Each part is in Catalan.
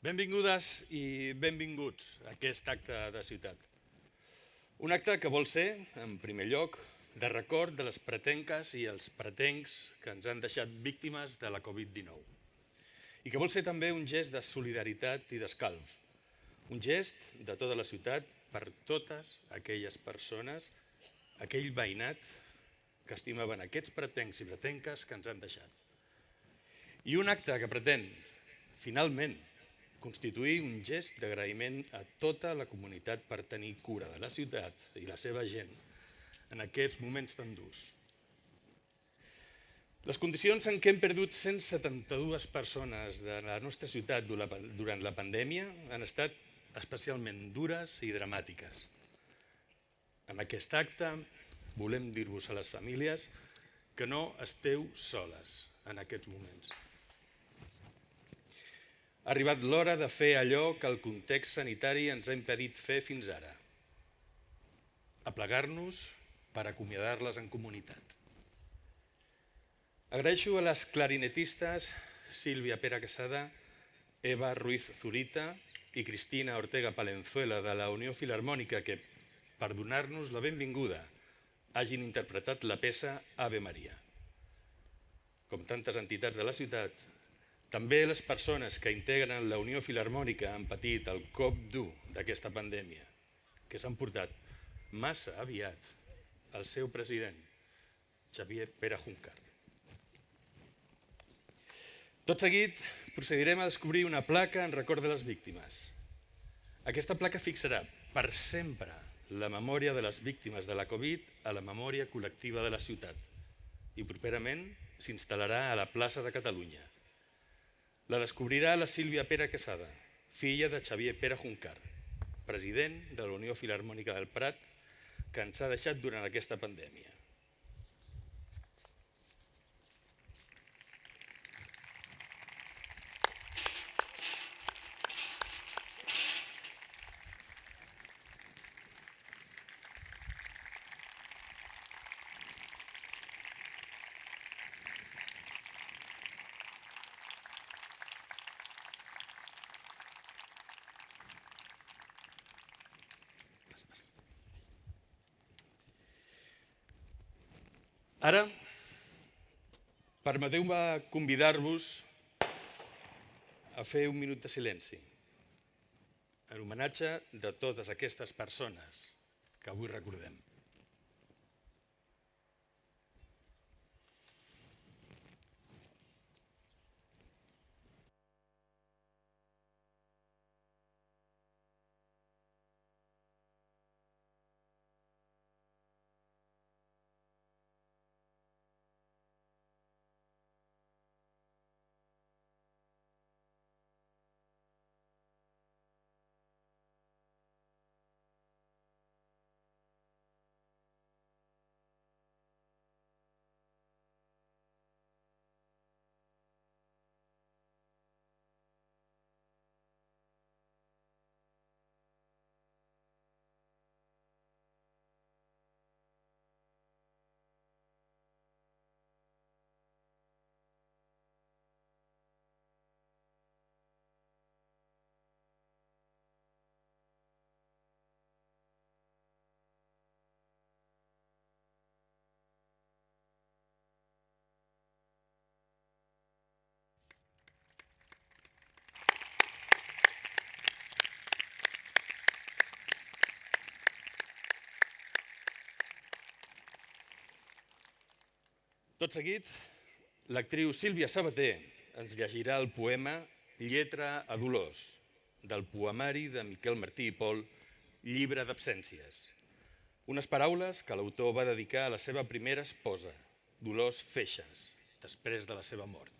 Benvingudes i benvinguts a aquest acte de ciutat. Un acte que vol ser, en primer lloc, de record de les pretenques i els pretencs que ens han deixat víctimes de la Covid-19. I que vol ser també un gest de solidaritat i d'escalf. Un gest de tota la ciutat per totes aquelles persones, aquell veïnat que estimaven aquests pretencs i pretenques que ens han deixat. I un acte que pretén, finalment, constituir un gest d'agraïment a tota la comunitat per tenir cura de la ciutat i la seva gent en aquests moments tan durs. Les condicions en què hem perdut 172 persones de la nostra ciutat durant la pandèmia han estat especialment dures i dramàtiques. En aquest acte volem dir-vos a les famílies que no esteu soles en aquests moments. Ha arribat l'hora de fer allò que el context sanitari ens ha impedit fer fins ara. Aplegar-nos per acomiadar-les en comunitat. Agraeixo a les clarinetistes Sílvia Pera Quesada, Eva Ruiz Zurita i Cristina Ortega Palenzuela de la Unió Filharmònica que, per donar-nos la benvinguda, hagin interpretat la peça Ave Maria. Com tantes entitats de la ciutat, també les persones que integren la Unió Filharmònica han patit el cop dur d'aquesta pandèmia, que s'han portat massa aviat el seu president, Xavier Pere Juncar. Tot seguit, procedirem a descobrir una placa en record de les víctimes. Aquesta placa fixarà per sempre la memòria de les víctimes de la Covid a la memòria col·lectiva de la ciutat i properament s'instal·larà a la plaça de Catalunya. La descobrirà la Sílvia Pera Quesada, filla de Xavier Pere Juncar, president de la Unió Filharmònica del Prat, que ens ha deixat durant aquesta pandèmia. Ara, permeteu-me convidar-vos a fer un minut de silenci en homenatge de totes aquestes persones que avui recordem. Tot seguit, l'actriu Sílvia Sabater ens llegirà el poema Lletra a Dolors, del poemari de Miquel Martí i Pol, Llibre d'absències. Unes paraules que l'autor va dedicar a la seva primera esposa, Dolors Feixas, després de la seva mort.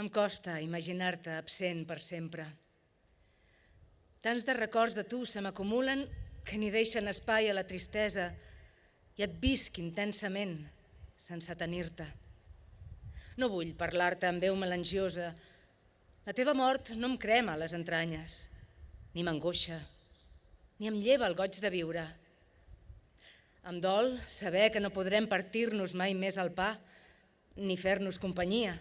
Em costa imaginar-te absent per sempre. Tants de records de tu se m'acumulen que ni deixen espai a la tristesa i et visc intensament sense tenir-te. No vull parlar-te amb veu melangiosa. La teva mort no em crema les entranyes. ni m'angoixa, ni em lleva el goig de viure. Em dol saber que no podrem partir-nos mai més el pa, ni fer-nos companyia.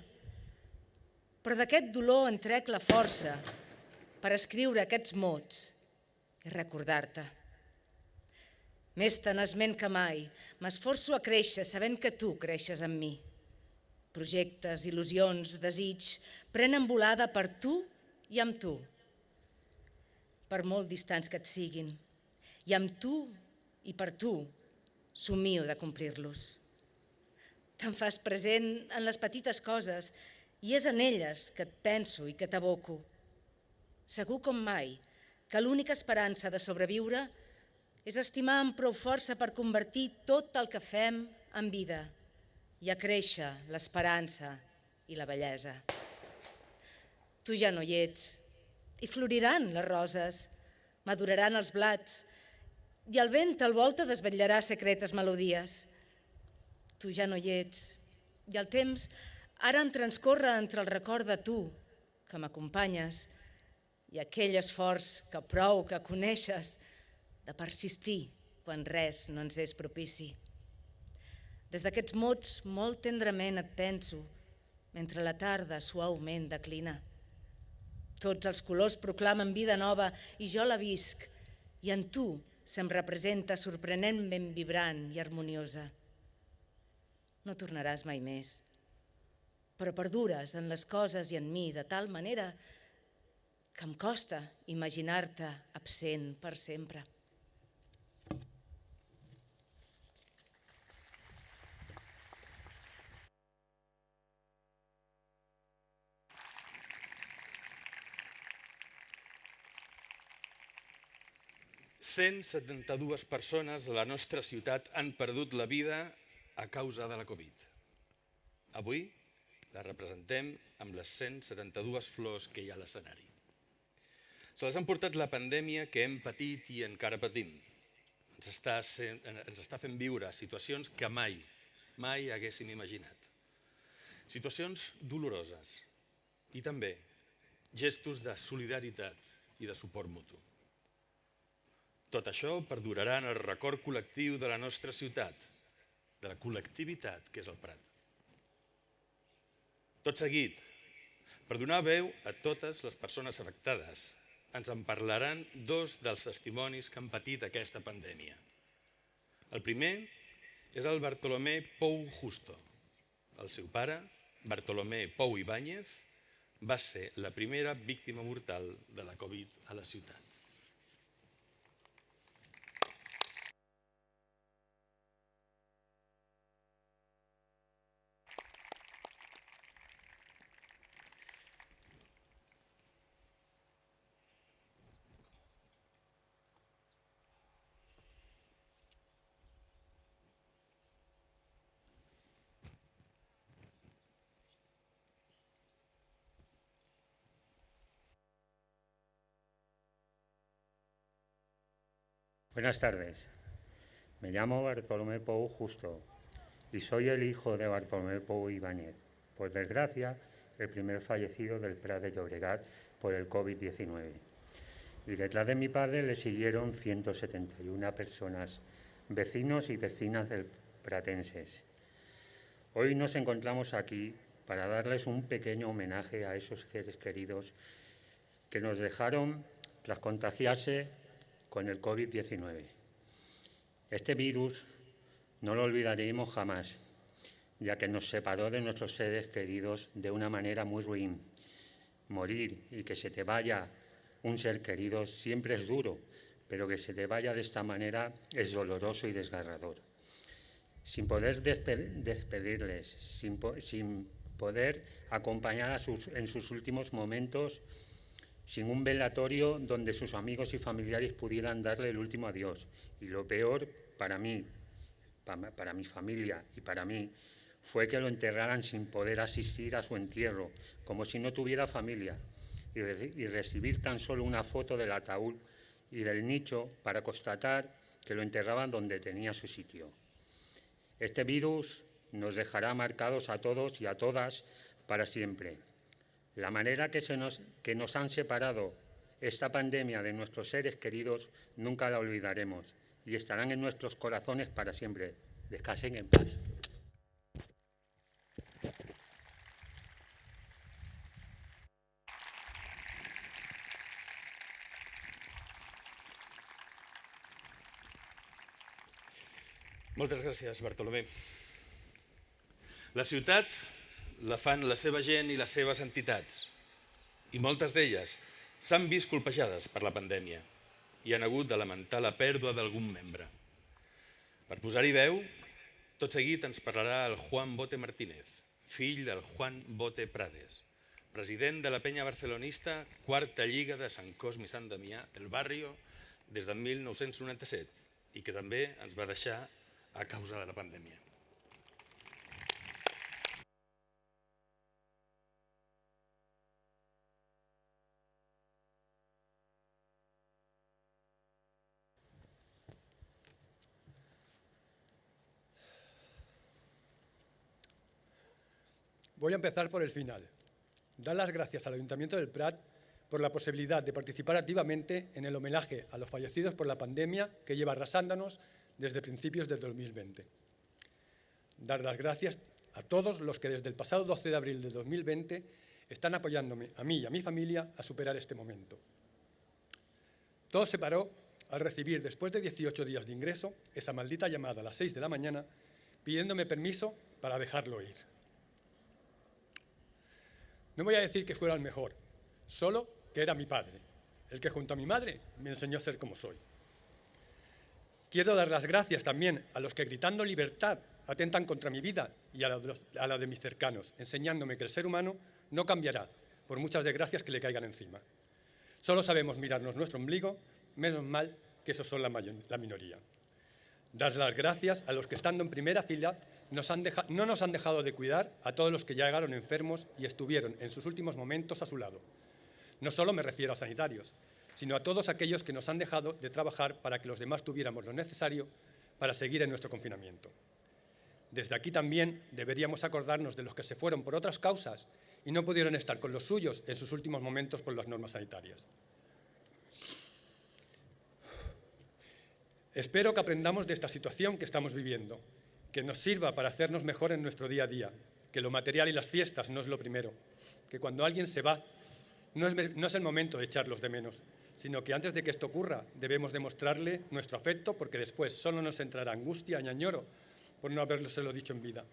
Però d'aquest dolor en trec la força per escriure aquests mots i recordar-te. Més tenaçment que mai, m'esforço a créixer sabent que tu creixes en mi. Projectes, il·lusions, desig, prenen volada per tu i amb tu. Per molt distants que et siguin. I amb tu i per tu somio de complir-los. Te'n fas present en les petites coses i és en elles que et penso i que t'aboco. Segur com mai que l'única esperança de sobreviure és estimar amb prou força per convertir tot el que fem en vida i a créixer l'esperança i la bellesa. Tu ja no hi ets i floriran les roses, maduraran els blats i el vent al volta desvetllarà secretes melodies. Tu ja no hi ets i el temps ara en transcorre entre el record de tu, que m'acompanyes, i aquell esforç que prou que coneixes de persistir quan res no ens és propici. Des d'aquests mots molt tendrament et penso, mentre la tarda suaument declina. Tots els colors proclamen vida nova i jo la visc, i en tu se'm representa sorprenentment vibrant i harmoniosa. No tornaràs mai més, però perdures en les coses i en mi de tal manera que em costa imaginar-te absent per sempre. Cent 172 persones a la nostra ciutat han perdut la vida a causa de la Covid. Avui la representem amb les 172 flors que hi ha a l'escenari. Se les han portat la pandèmia que hem patit i encara patim. Ens està fent viure situacions que mai haguéssim imaginat. Situacions doloroses i també gestos de solidaritat i de suport mutu. Tot això perdurarà en el record col·lectiu de la nostra ciutat, de la col·lectivitat que és el Prat. Tot seguit, per donar veu a totes les persones afectades, ens en parlaran dos dels testimonis que han patit aquesta pandèmia. El primer és el Bartolomé Pou Justo. El seu pare, Bartolomé Pou Ibáñez, va ser la primera víctima mortal de la Covid a la ciutat. Buenas tardes. Me llamo Bartolomé Pou Justo y soy el hijo de Bartolomé Pou Ibáñez. Por desgracia, el primer fallecido del Prat de Llobregat por el COVID-19. Y detrás de mi padre le siguieron 171 personas, vecinos y vecinas del pratenses. Hoy nos encontramos aquí para darles un pequeño homenaje a esos seres queridos que nos dejaron tras contagiarse con el COVID-19. Este virus no lo olvidaremos jamás, ya que nos separó de nuestros seres queridos de una manera muy ruin. Morir y que se te vaya un ser querido siempre es duro, pero que se te vaya de esta manera es doloroso y desgarrador. Sin poder despedirles, sin poder acompañar en sus últimos momentos, sin un velatorio donde sus amigos y familiares pudieran darle el último adiós. Y lo peor para mí, para mi familia y para mí, fue que lo enterraran sin poder asistir a su entierro, como si no tuviera familia, y recibir tan solo una foto del ataúd y del nicho para constatar que lo enterraban donde tenía su sitio. Este virus nos dejará marcados a todos y a todas para siempre. La manera que nos han separado Esta pandemia de nuestros seres queridos nunca la olvidaremos y estarán en nuestros corazones para siempre. Descansen en paz. Moltes gràcies, Bartolomé. La ciutat la fan la seva gent i les seves entitats, i moltes d'elles s'han vist colpejades per la pandèmia i han hagut de lamentar la pèrdua d'algun membre. Per posar-hi veu, tot seguit ens parlarà el Juan Bote Martínez, fill del Juan Bote Prades, president de la penya barcelonista Quarta Lliga de Sant Cosme i Sant Damià del Barrio des de 1997 i que també ens va deixar a causa de la pandèmia. Voy a empezar por el final. Dar las gracias al Ayuntamiento del Prat por la posibilidad de participar activamente en el homenaje a los fallecidos por la pandemia que lleva arrasándonos desde principios del 2020. Dar las gracias a todos los que desde el pasado 12 de abril de 2020 están apoyándome a mí y a mi familia a superar este momento. Todo se paró al recibir, después de 18 días de ingreso, esa maldita llamada a las 6 de la mañana pidiéndome permiso para dejarlo ir. No voy a decir que fuera el mejor, solo que era mi padre, el que junto a mi madre me enseñó a ser como soy. Quiero dar las gracias también a los que gritando libertad atentan contra mi vida y a la de mis cercanos, enseñándome que el ser humano no cambiará por muchas desgracias que le caigan encima. Solo sabemos mirarnos nuestro ombligo, menos mal que esos son la minoría. Dar las gracias a los que estando en primera fila no nos han dejado de cuidar a todos los que llegaron enfermos y estuvieron en sus últimos momentos a su lado. No solo me refiero a sanitarios, sino a todos aquellos que nos han dejado de trabajar para que los demás tuviéramos lo necesario para seguir en nuestro confinamiento. Desde aquí también deberíamos acordarnos de los que se fueron por otras causas y no pudieron estar con los suyos en sus últimos momentos por las normas sanitarias. Espero que aprendamos de esta situación que estamos viviendo, que nos sirva para hacernos mejor en nuestro día a día, que lo material y las fiestas no es lo primero, que cuando alguien se va no es el momento de echarlos de menos, sino que antes de que esto ocurra debemos demostrarle nuestro afecto porque después solo nos entrará angustia y añoro por no habérselo dicho en vida.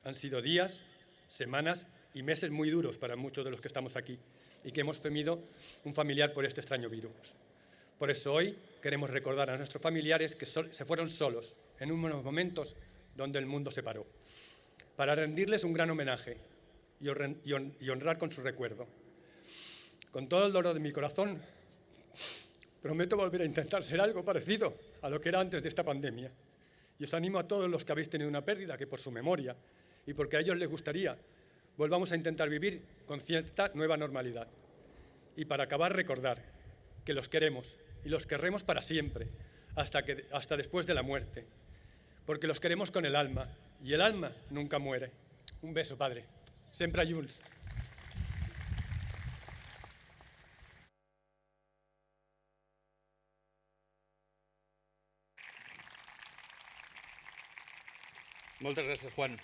Han sido días, semanas y meses muy duros para muchos de los que estamos aquí y que hemos temido un familiar por este extraño virus. Por eso hoy queremos recordar a nuestros familiares que se fueron solos en unos momentos donde el mundo se paró, para rendirles un gran homenaje y honrar con su recuerdo. Con todo el dolor de mi corazón, prometo volver a intentar ser algo parecido a lo que era antes de esta pandemia. Y os animo a todos los que habéis tenido una pérdida que por su memoria y porque a ellos les gustaría, volvamos a intentar vivir con cierta nueva normalidad. Y para acabar, recordar que los queremos y los querremos para siempre, hasta después de la muerte, porque los queremos con el alma y el alma nunca muere. Un beso, padre. Sempre junts. Moltes gràcies, Juan.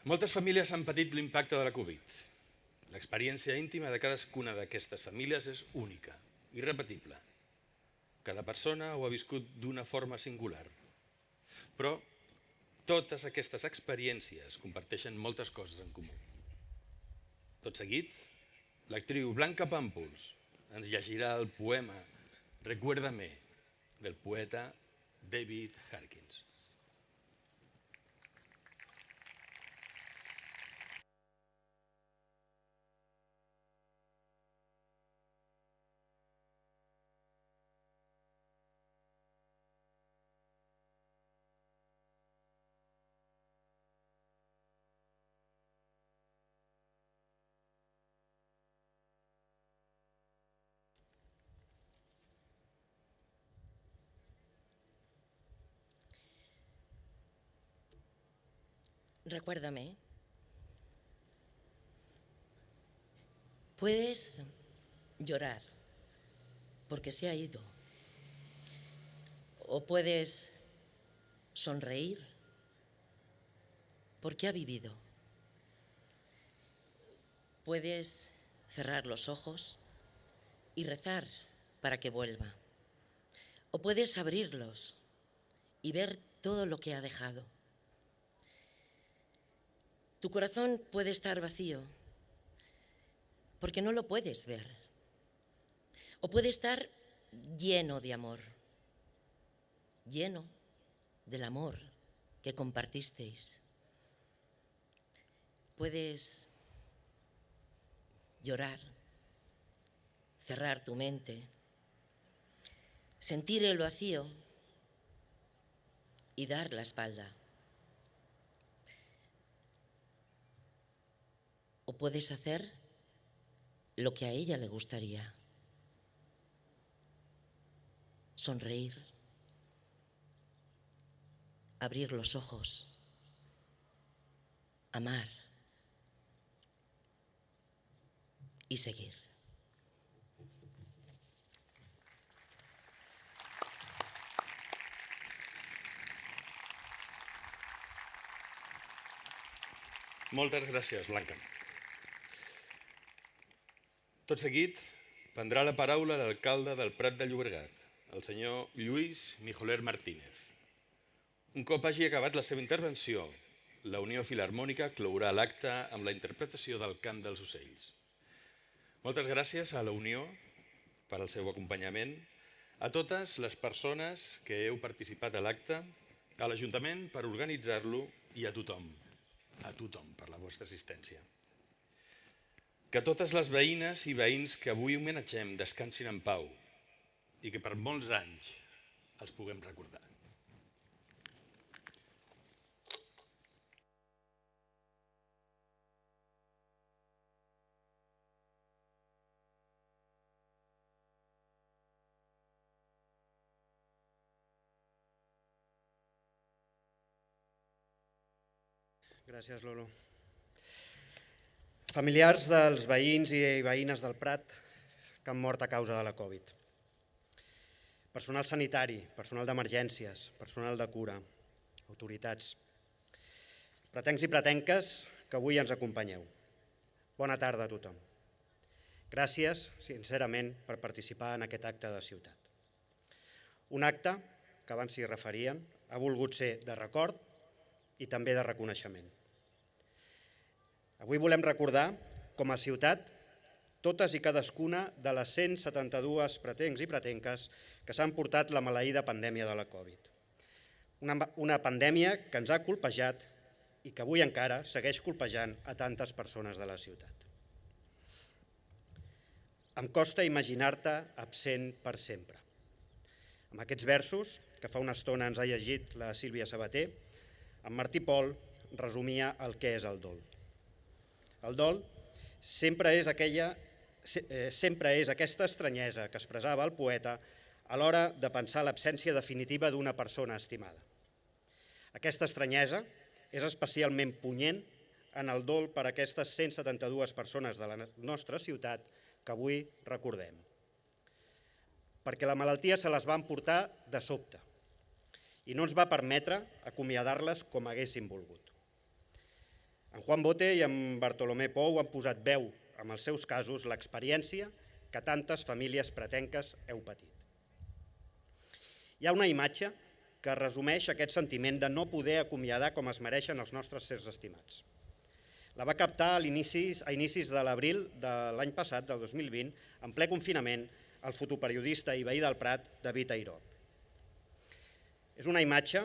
Moltes famílies han patit l'impacte de la Covid. L'experiència íntima de cadascuna d'aquestes famílies és única, irrepetible. Cada persona ho ha viscut d'una forma singular. Però totes aquestes experiències comparteixen moltes coses en comú. Tot seguit, l'actriu Blanca Pàmpols ens llegirà el poema Recuérdame del poeta David Harkins. Recuérdame. Puedes llorar porque se ha ido. O puedes sonreír porque ha vivido. Puedes cerrar los ojos y rezar para que vuelva. O puedes abrirlos y ver todo lo que ha dejado. Tu corazón puede estar vacío porque no lo puedes ver. O puede estar lleno de amor, lleno del amor que compartisteis. Puedes llorar, cerrar tu mente, sentir el vacío y dar la espalda. O puedes hacer lo que a ella le gustaría: sonreír, abrir los ojos, amar y seguir. Moltes gràcies, Blanca. Tot seguit, prendrà la paraula l'alcalde del Prat de Llobregat, el senyor Lluís Mijoler Martínez. Un cop hagi acabat la seva intervenció, la Unió Filharmònica clourà l'acte amb la interpretació del Cant dels Ocells. Moltes gràcies a la Unió per al seu acompanyament, a totes les persones que heu participat a l'acte, a l'Ajuntament per organitzar-lo i a tothom per la vostra assistència. Que totes les veïnes i veïns que avui homenatgem descansin en pau i que per molts anys els puguem recordar. Gràcies, Lolo. Familiars dels veïns i veïnes del Prat que han mort a causa de la Covid. Personal sanitari, personal d'emergències, personal de cura, autoritats. Pretencs i pretenques que avui ens acompanyeu. Bona tarda a tothom. Gràcies, sincerament, per participar en aquest acte de ciutat. Un acte que abans s'hi referien ha volgut ser de record i també de reconeixement. Avui volem recordar, com a ciutat, totes i cadascuna de les 172 pretencs i pretenques que s'han portat la maleïda pandèmia de la Covid. Una pandèmia que ens ha colpejat i que avui encara segueix colpejant a tantes persones de la ciutat. Em costa imaginar-te absent per sempre. Amb aquests versos, que fa una estona ens ha llegit la Sílvia Sabater, en Martí Pol resumia el que és el dol. El dol sempre és aquesta estranyesa que expressava el poeta a l'hora de pensar l'absència definitiva d'una persona estimada. Aquesta estranyesa és especialment punyent en el dol per a aquestes 172 persones de la nostra ciutat que avui recordem. Perquè la malaltia se les va emportar de sobte i no ens va permetre acomiadar-les com haguéssim volgut. En Juan Bote i en Bartolomé Pou han posat veu, amb els seus casos, l'experiència que tantes famílies pretenques heu patit. Hi ha una imatge que resumeix aquest sentiment de no poder acomiadar com es mereixen els nostres sers estimats. La va captar a inicis de l'abril de l'any passat, del 2020, en ple confinament, el fotoperiodista i veí del Prat, David Airó. És una imatge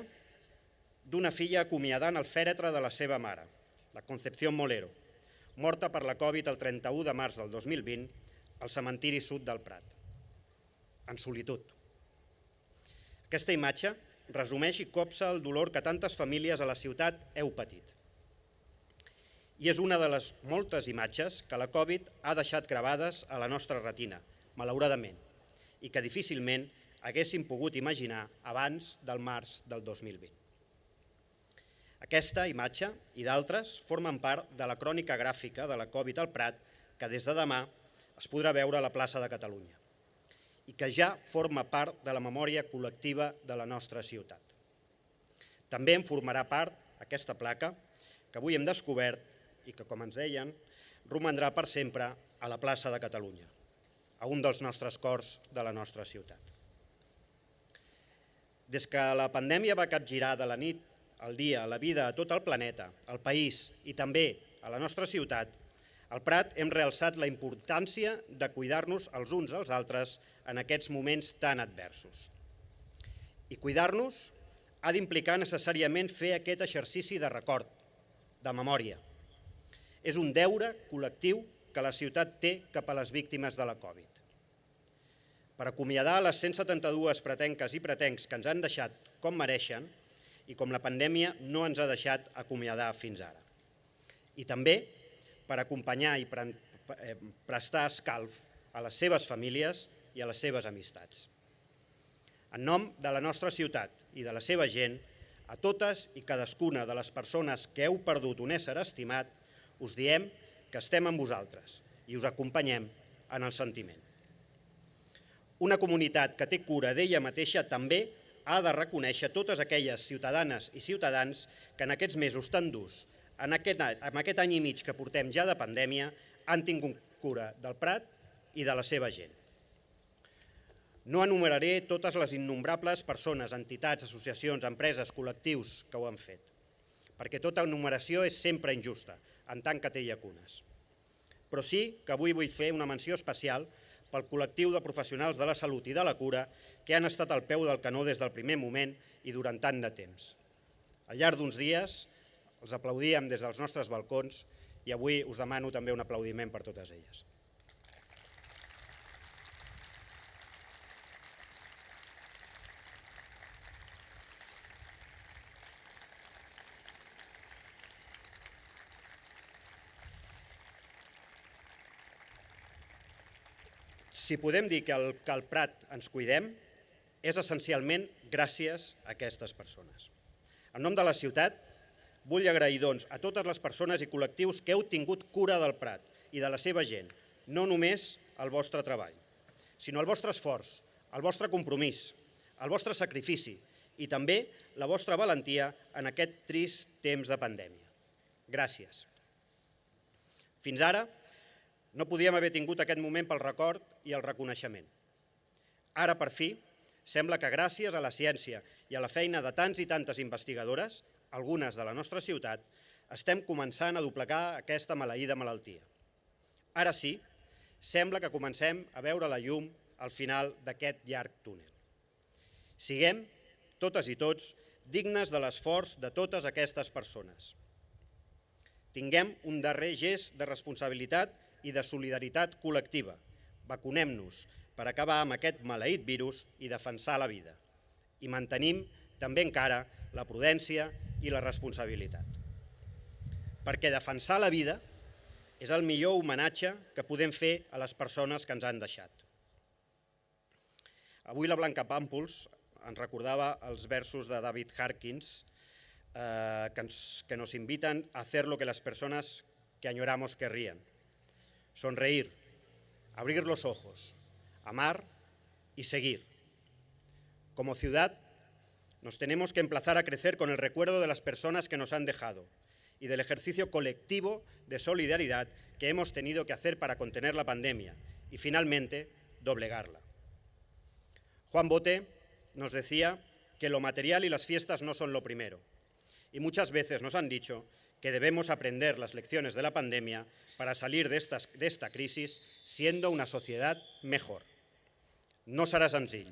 d'una filla acomiadant el fèretre de la seva mare, la Concepción Molero, morta per la Covid el 31 de març del 2020 al cementiri sud del Prat, en solitud. Aquesta imatge resumeix i copsa el dolor que tantes famílies a la ciutat heu patit. I és una de les moltes imatges que la Covid ha deixat gravades a la nostra retina, malauradament, i que difícilment haguéssim pogut imaginar abans del març del 2020. Aquesta imatge i d'altres formen part de la crònica gràfica de la Covid al Prat que des de demà es podrà veure a la plaça de Catalunya i que ja forma part de la memòria col·lectiva de la nostra ciutat. També en formarà part aquesta placa que avui hem descobert i que, com ens deien, romandrà per sempre a la plaça de Catalunya, a un dels nostres cors de la nostra ciutat. Des que la pandèmia va capgirar de la nit al dia la vida a tot el planeta, al país i també a la nostra ciutat, al Prat hem realçat la importància de cuidar-nos els uns als altres en aquests moments tan adversos. I cuidar-nos ha d'implicar necessàriament fer aquest exercici de record, de memòria. És un deure col·lectiu que la ciutat té cap a les víctimes de la Covid. Per acomiadar les 172 pretenques i pretencs que ens han deixat com mereixen i com la pandèmia no ens ha deixat acomiadar fins ara. I també per acompanyar i prestar escalf a les seves famílies i a les seves amistats. En nom de la nostra ciutat i de la seva gent, a totes i cadascuna de les persones que heu perdut un ésser estimat, us diem que estem amb vosaltres i us acompanyem en el sentiment. Una comunitat que té cura d'ella mateixa també ha de reconèixer totes aquelles ciutadanes i ciutadans que en aquests mesos tan durs, en aquest any i mig que portem ja de pandèmia, han tingut cura del Prat i de la seva gent. No enumeraré totes les innombrables persones, entitats, associacions, empreses, col·lectius que ho han fet, perquè tota enumeració és sempre injusta, en tant que té llacunes. Però sí que avui vull fer una menció especial pel col·lectiu de professionals de la salut i de la cura que han estat al peu del canó des del primer moment i durant tant de temps. Al llarg d'uns dies els aplaudíem des dels nostres balcons i avui us demano també un aplaudiment per totes elles. Si podem dir que al Prat ens cuidem, és essencialment gràcies a aquestes persones. En nom de la ciutat, vull agrair, doncs, a totes les persones i col·lectius que heu tingut cura del Prat i de la seva gent, no només el vostre treball, sinó el vostre esforç, el vostre compromís, el vostre sacrifici i també la vostra valentia en aquest trist temps de pandèmia. Gràcies. Fins ara no podíem haver tingut aquest moment pel record i el reconeixement. Ara, per fi, sembla que gràcies a la ciència i a la feina de tants i tantes investigadores, algunes de la nostra ciutat, estem començant a doblegar aquesta maleïda malaltia. Ara sí, sembla que comencem a veure la llum al final d'aquest llarg túnel. Siguem, totes i tots, dignes de l'esforç de totes aquestes persones. Tinguem un darrer gest de responsabilitat i de solidaritat col·lectiva. Vacunem-nos per acabar amb aquest maleït virus i defensar la vida. I mantenim també encara la prudència i la responsabilitat. Perquè defensar la vida és el millor homenatge que podem fer a les persones que ens han deixat. Avui la Blanca Pàmpols ens recordava els versos de David Harkins que nos invitan a hacer lo que las personas que añoramos querrían. Sonreír, abrir los ojos, amar y seguir. Como ciudad, nos tenemos que emplazar a crecer con el recuerdo de las personas que nos han dejado y del ejercicio colectivo de solidaridad que hemos tenido que hacer para contener la pandemia y, finalmente, doblegarla. Juan Bote nos decía que lo material y las fiestas no son lo primero, y muchas veces nos han dicho que debemos aprender las lecciones de la pandemia para salir de esta crisis siendo una sociedad mejor. No serà senzill,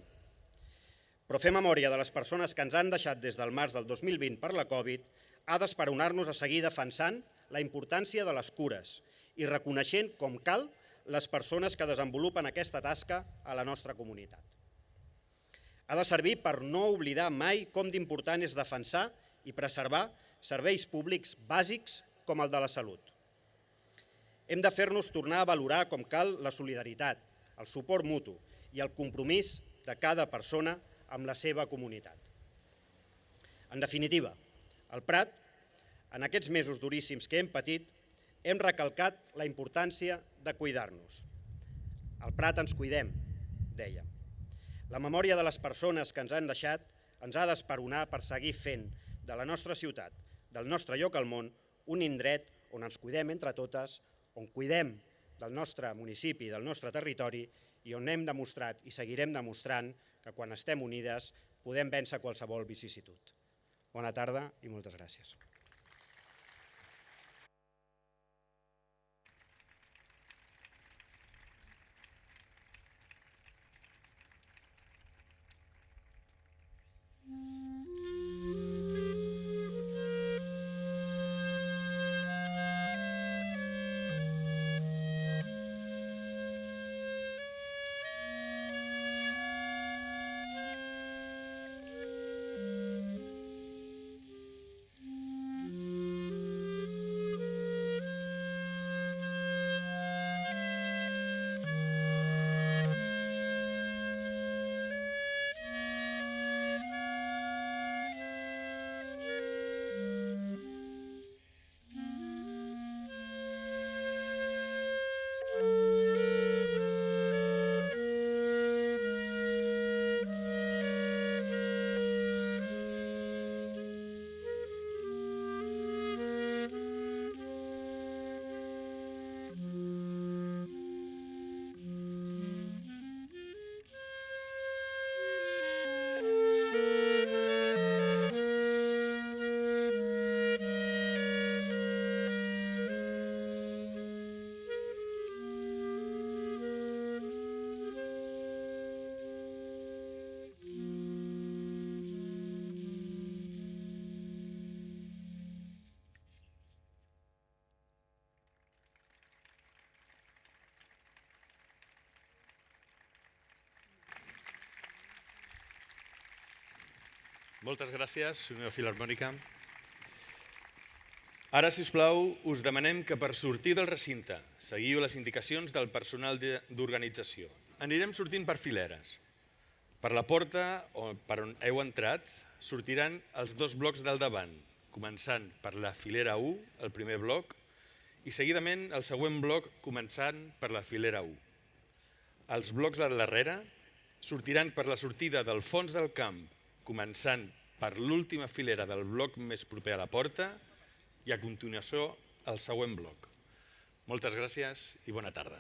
però fer memòria de les persones que ens han deixat des del març del 2020 per la Covid ha d'esperonar-nos a seguir defensant la importància de les cures i reconeixent com cal les persones que desenvolupen aquesta tasca a la nostra comunitat. Ha de servir per no oblidar mai com d'important és defensar i preservar serveis públics bàsics com el de la salut. Hem de fer-nos tornar a valorar com cal la solidaritat, el suport mutu i el compromís de cada persona amb la seva comunitat. En definitiva, al Prat, en aquests mesos duríssims que hem patit, hem recalcat la importància de cuidar-nos, Al Prat ens cuidem, deia. La memòria de les persones que ens han deixat ens ha d'esperonar per seguir fent de la nostra ciutat, del nostre lloc al món, un indret on ens cuidem entre totes, on cuidem del nostre municipi, del nostre territori i on hem demostrat i seguirem demostrant que quan estem unides podem vèncer qualsevol vicisitud. Bona tarda i moltes gràcies. Moltes gràcies, Unió Filharmònica. Ara, si us plau, us demanem que per sortir del recinte seguiu les indicacions del personal d'organització. Anirem sortint per fileres. Per la porta per on heu entrat sortiran els dos blocs del davant, començant per la filera 1, el primer bloc, i seguidament el següent bloc començant per la filera 1. Els blocs del darrere sortiran per la sortida del fons del camp, començant per l'última filera del bloc més proper a la porta i a continuació el següent bloc. Moltes gràcies i bona tarda.